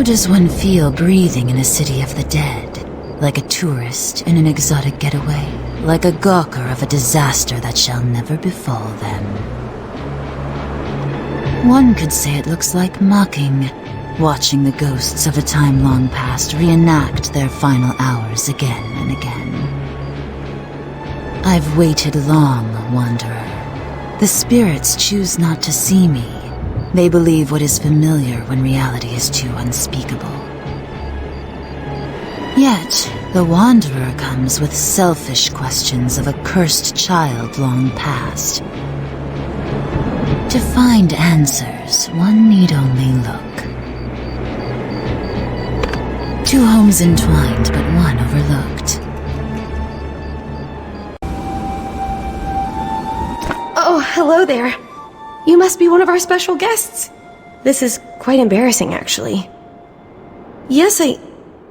does one feel breathing in a city of the dead? Like a tourist in an exotic getaway? Like a gawker of a disaster that shall never befall them? One could say it looks like mocking, watching the ghosts of a time long past reenact their final hours again and again. I've waited long, Wanderer. The spirits choose not to see me. They believe what is familiar when reality is too unspeakable. Yet, the Wanderer comes with selfish questions of a cursed child long past. To find answers, one need only look. Two homes entwined, but one overlooked. Oh, hello there. You must be one of our special guests. This is quite embarrassing, actually. Yes,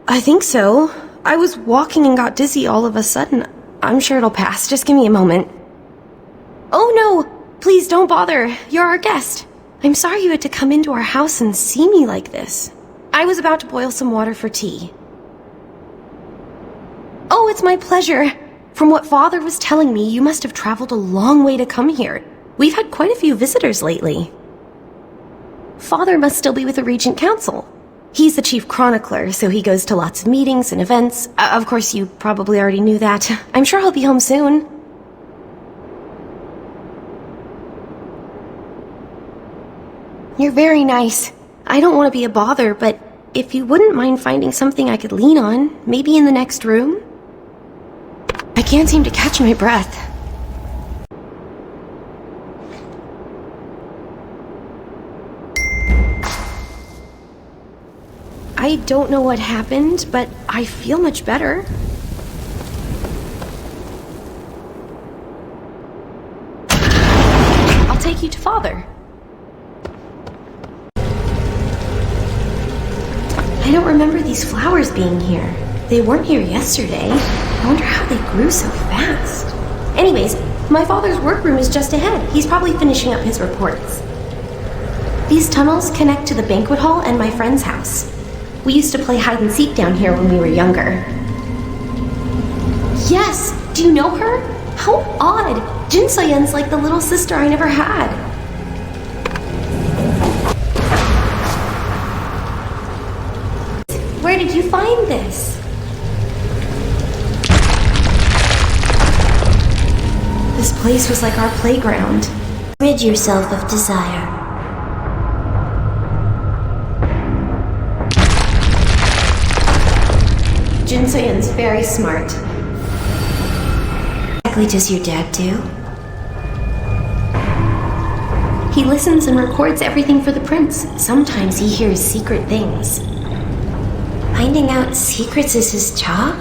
I think so. I was walking and got dizzy all of a sudden. I'm sure it'll pass. Just give me a moment. Oh no! Please don't bother. You're our guest. I'm sorry you had to come into our house and see me like this. I was about to boil some water for tea. Oh, it's my pleasure. From what Father was telling me, you must have traveled a long way to come here. We've had quite a few visitors lately. Father must still be with the Regent Council. He's the chief chronicler, so he goes to lots of meetings and events. Of course, you probably already knew that. I'm sure he'll be home soon. You're very nice. I don't want to be a bother, but if you wouldn't mind finding something I could lean on, maybe in the next room? I can't seem to catch my breath. I don't know what happened, but I feel much better. I'll take you to Father. I don't remember these flowers being here. They weren't here yesterday. I wonder how they grew so fast. Anyways, my father's workroom is just ahead. He's probably finishing up his reports. These tunnels connect to the banquet hall and my friend's house. We used to play hide and seek down here when we were younger. Yes! Do you know her? How odd! Jynsoyun's like the little sister I never had. Where did you find this? This place was like our playground. Rid yourself of desire. Jynsoyun's very smart. What exactly does your dad do? He listens and records everything for the prince. Sometimes he hears secret things. Finding out secrets is his job?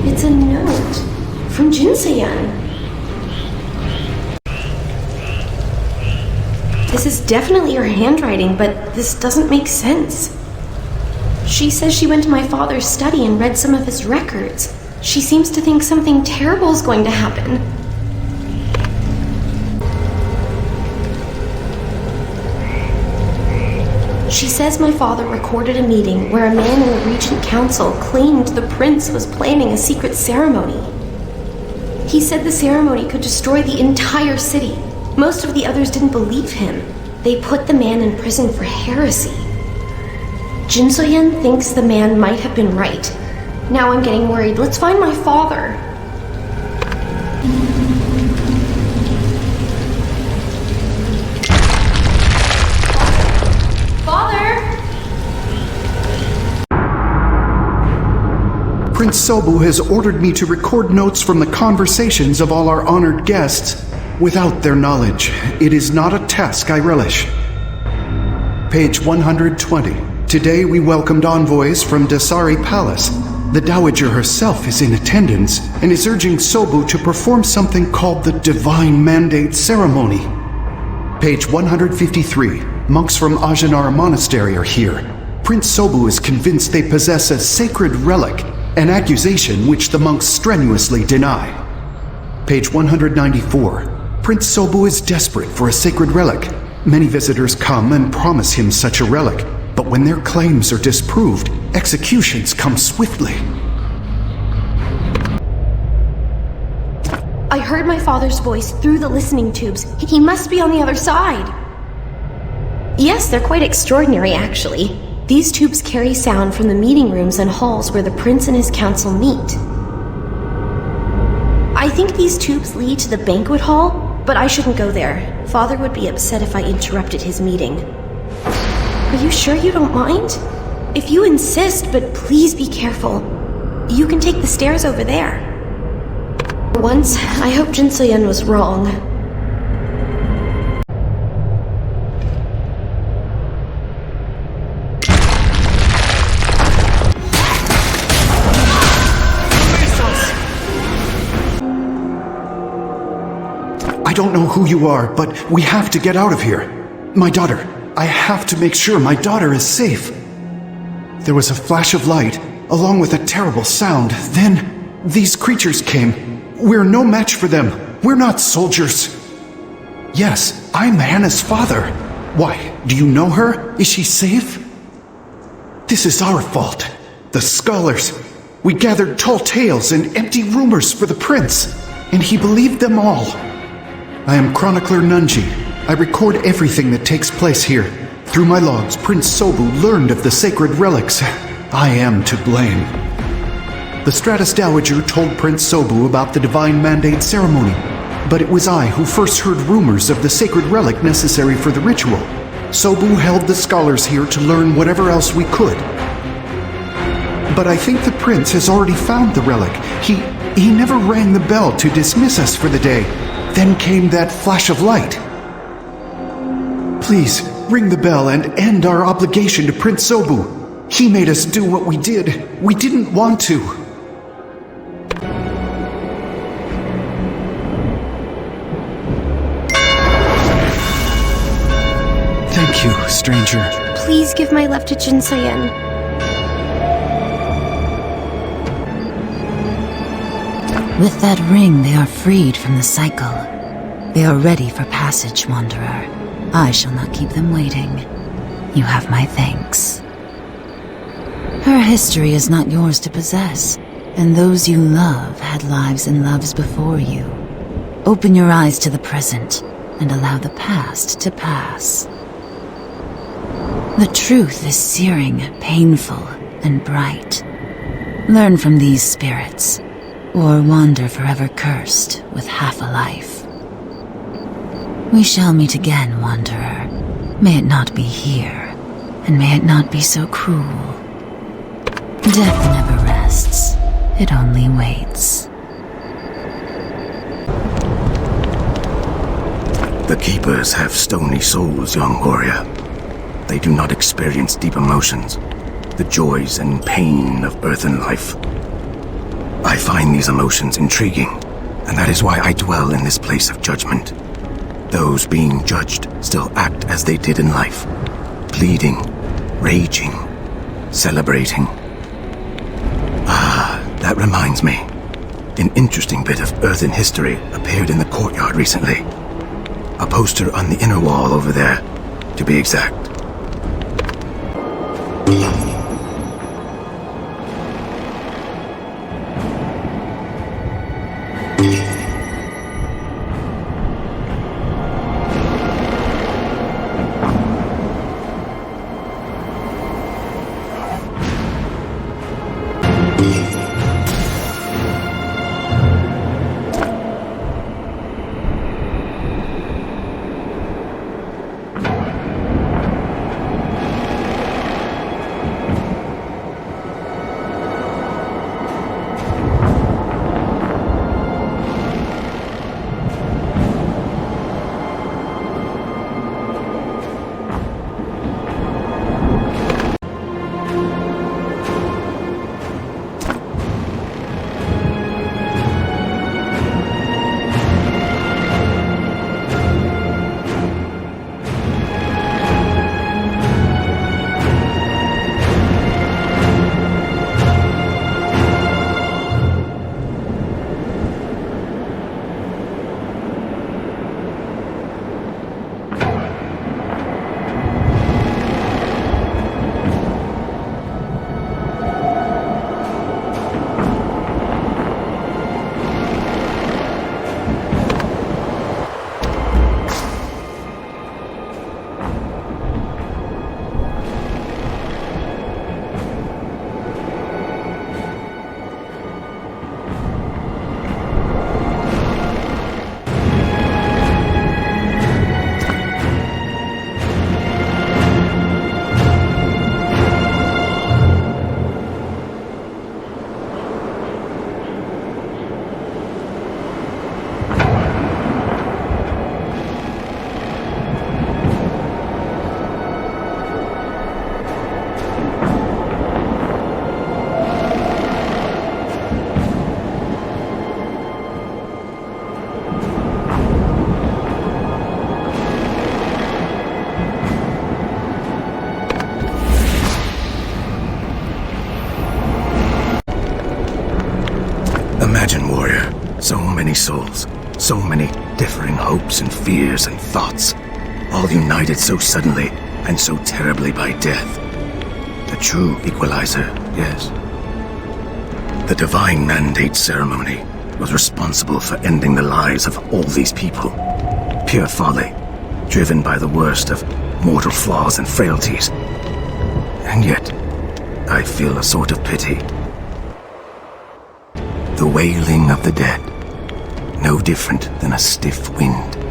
It's a note from Jynsoyun. This is definitely her handwriting, but this doesn't make sense. She says she went to my father's study and read some of his records. She seems to think something terrible is going to happen. She says my father recorded a meeting where a man in the Regent Council claimed the prince was planning a secret ceremony. He said the ceremony could destroy the entire city. Most of the others didn't believe him. They put the man in prison for heresy. Jynsoyun thinks the man might have been right. Now I'm getting worried. Let's find my father. Father! Prince Sobu has ordered me to record notes from the conversations of all our honored guests without their knowledge. It is not a task I relish. Page 120. Today we welcomed envoys from Dasari Palace. The Dowager herself is in attendance and is urging Sobu to perform something called the Divine Mandate Ceremony. Page 153. Monks from Ajudar Monastery are here. Prince Sobu is convinced they possess a sacred relic an accusation which the monks strenuously deny. Page 194. Prince Sobu is desperate for a sacred relic. Many visitors come and promise him such a relic, but when their claims are disproved, executions come swiftly. I heard my father's voice through the listening tubes. He must be on the other side. Yes, they're quite extraordinary, actually. These tubes carry sound from the meeting rooms and halls where the prince and his council meet. I think these tubes lead to the banquet hall, but I shouldn't go there. Father would be upset if I interrupted his meeting. Are you sure you don't mind? If you insist, but please be careful. You can take the stairs over there. For once, I hope Jynsoyun was wrong. I don't know who you are, but we have to get out of here. My daughter. I have to make sure my daughter is safe. There was a flash of light, along with a terrible sound. Then, these creatures came. We're no match for them. We're not soldiers. Yes, I'm Hannah's father. Why, do you know her? Is she safe? This is our fault. The scholars. We gathered tall tales and empty rumors for the prince, and he believed them all. I am Chronicler Nunji. I record everything that takes place here. Through my logs, Prince Sobu learned of the sacred relics. I am to blame. The Stratus Dowager told Prince Sobu about the Divine Mandate ceremony, but it was I who first heard rumors of the sacred relic necessary for the ritual. Sobu held the scholars here to learn whatever else we could. But I think the prince has already found the relic. He never rang the bell to dismiss us for the day. Then came that flash of light. Please, ring the bell and end our obligation to Prince Sobu. He made us do what we did. We didn't want to. Thank you, stranger. Please give my love to Jynsoyun. With that ring, they are freed from the cycle. They are ready for passage, Wanderer. I shall not keep them waiting. You have my thanks. Her history is not yours to possess, and those you love had lives and loves before you. Open your eyes to the present, and allow the past to pass. The truth is searing, painful, and bright. Learn from these spirits, or wander forever cursed with half a life. We shall meet again, Wanderer. May it not be here, and may it not be so cruel. Death never rests. It only waits. The Keepers have stony souls, young warrior. They do not experience deep emotions, the joys and pain of earth and life. I find these emotions intriguing, and that is why I dwell in this place of judgment. Those being judged still act as they did in life, pleading, raging, celebrating. Ah, that reminds me. An interesting bit of earthen history appeared in the courtyard recently. A poster on the inner wall over there, to be exact. Imagine, warrior, so many souls, so many differing hopes and fears and thoughts, all united so suddenly and so terribly by death. The true equalizer, yes. The divine mandate ceremony was responsible for ending the lives of all these people. Pure folly, driven by the worst of mortal flaws and frailties. And yet, I feel a sort of pity. The wailing of the dead, no different than a stiff wind.